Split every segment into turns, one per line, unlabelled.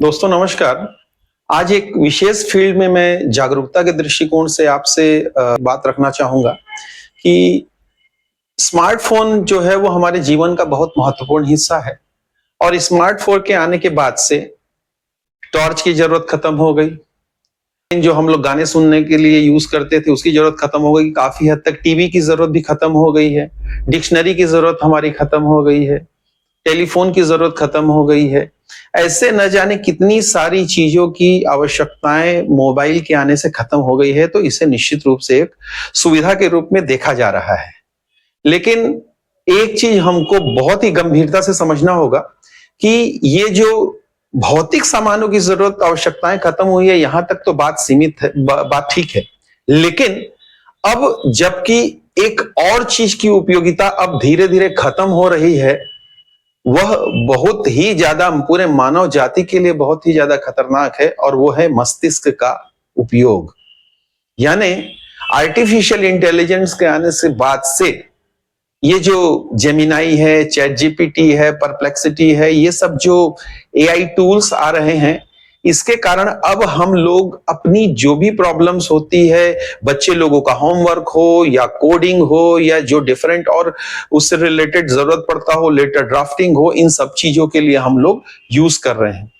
दोस्तों नमस्कार। आज एक विशेष फील्ड में मैं जागरूकता के दृष्टिकोण से आपसे बात रखना चाहूँगा कि स्मार्टफ़ोन जो है वो हमारे जीवन का बहुत महत्वपूर्ण हिस्सा है और स्मार्टफ़ोन के आने के बाद से टॉर्च की ज़रूरत खत्म हो गई। जो हम लोग गाने सुनने के लिए यूज़ करते थे उसकी ज़रूरत खत्म हो गई। काफ़ी हद तक टीवी की ज़रूरत भी खत्म हो गई है। डिक्शनरी की ज़रूरत हमारी खत्म हो गई है। टेलीफ़ोन की ज़रूरत खत्म हो गई है। ऐसे न जाने कितनी सारी चीज़ों की आवश्यकताएँ मोबाइल के आने से खत्म हो गई है, तो इसे निश्चित रूप से एक सुविधा के रूप में देखा जा रहा है। लेकिन एक चीज़ हमको बहुत ही गंभीरता से समझना होगा कि ये जो भौतिक सामानों की ज़रूरत, आवश्यकताएँ खत्म हुई है, यहाँ तक तो बात सीमित है, बात ठीक है। लेकिन अब जबकि एक और चीज़ की उपयोगिता अब धीरे-धीरे खत्म हो रही है, वह बहुत ही ज्यादा पूरे मानव जाति के लिए बहुत ही ज्यादा खतरनाक है और वो है मस्तिष्क का उपयोग। यानी आर्टिफिशियल इंटेलिजेंस के आने से बाद से ये जो जेमिनाई है, चैट जीपीटी है, परप्लेक्सिटी है, ये सब जो एआई टूल्स आ रहे हैं, इसके कारण अब हम लोग अपनी जो भी प्रॉब्लम्स होती है, बच्चे लोगों का होमवर्क हो या कोडिंग हो या जो डिफरेंट और उससे रिलेटेड जरूरत पड़ता हो, लेटर ड्राफ्टिंग हो, इन सब चीजों के लिए हम लोग यूज कर रहे हैं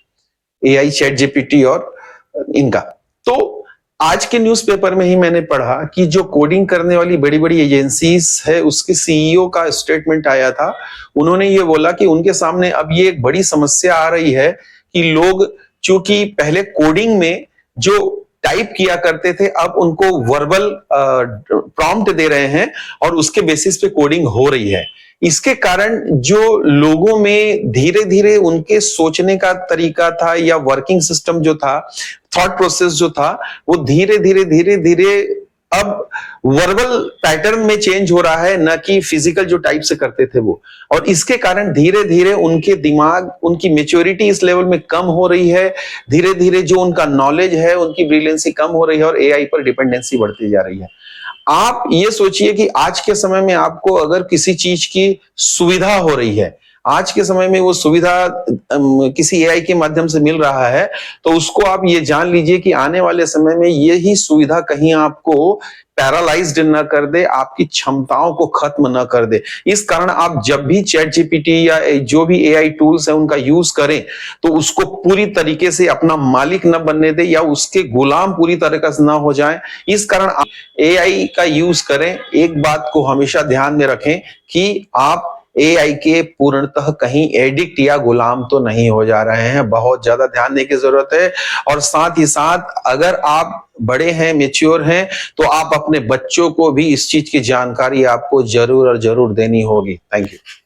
एआई, चैट जीपीटी और इनका। तो आज के न्यूज़पेपर में ही मैंने पढ़ा कि जो कोडिंग करने वाली बड़ी-बड़ी एजेंसीज है, उसके सीईओ का स्टेटमेंट आया था। उन्होंने ये बोला कि उनके सामने अब ये एक बड़ी समस्या आ रही है कि लोग चूंकि पहले कोडिंग में जो टाइप किया करते थे, अब उनको वर्बल प्रॉम्प्ट दे रहे हैं और उसके बेसिस पे कोडिंग हो रही है। इसके कारण जो लोगों में धीरे-धीरे उनके सोचने का तरीका था या वर्किंग सिस्टम जो था, थॉट प्रोसेस जो था, वो धीरे-धीरे अब वर्बल पैटर्न में चेंज हो रहा है, ना कि फिजिकल जो टाइप से करते थे वो। और इसके कारण धीरे-धीरे उनके दिमाग, उनकी मैच्योरिटी इस लेवल में कम हो रही है। धीरे-धीरे जो उनका नॉलेज है, उनकी ब्रिलियंसी कम हो रही है और एआई पर डिपेंडेंसी बढ़ती जा रही है। आप ये सोचिए कि आज के समय में आपको अगर किसी चीज की सुविधा हो रही है, आज के समय में वो सुविधा किसी एआई के माध्यम से मिल रहा है, तो उसको आप ये जान लीजिए कि आने वाले समय में यही सुविधा कहीं आपको पैरालाइज्ड न कर दे, आपकी क्षमताओं को खत्म न कर दे। इस कारण आप जब भी चैट जीपीटी या जो भी एआई टूल्स है उनका यूज करें, तो उसको पूरी तरीके से अपना मालिक न बनने दे या उसके गुलाम पूरी तरीके से न हो जाए। इस कारण आप एआई का यूज करें। एक बात को हमेशा ध्यान में रखें कि आप एआई के पूर्णतः कहीं एडिक्ट या गुलाम तो नहीं हो जा रहे हैं। बहुत ज्यादा ध्यान देने की जरूरत है। और साथ ही साथ अगर आप बड़े हैं, मैच्योर हैं, तो आप अपने बच्चों को भी इस चीज की जानकारी आपको जरूर और जरूर देनी होगी। Thank you.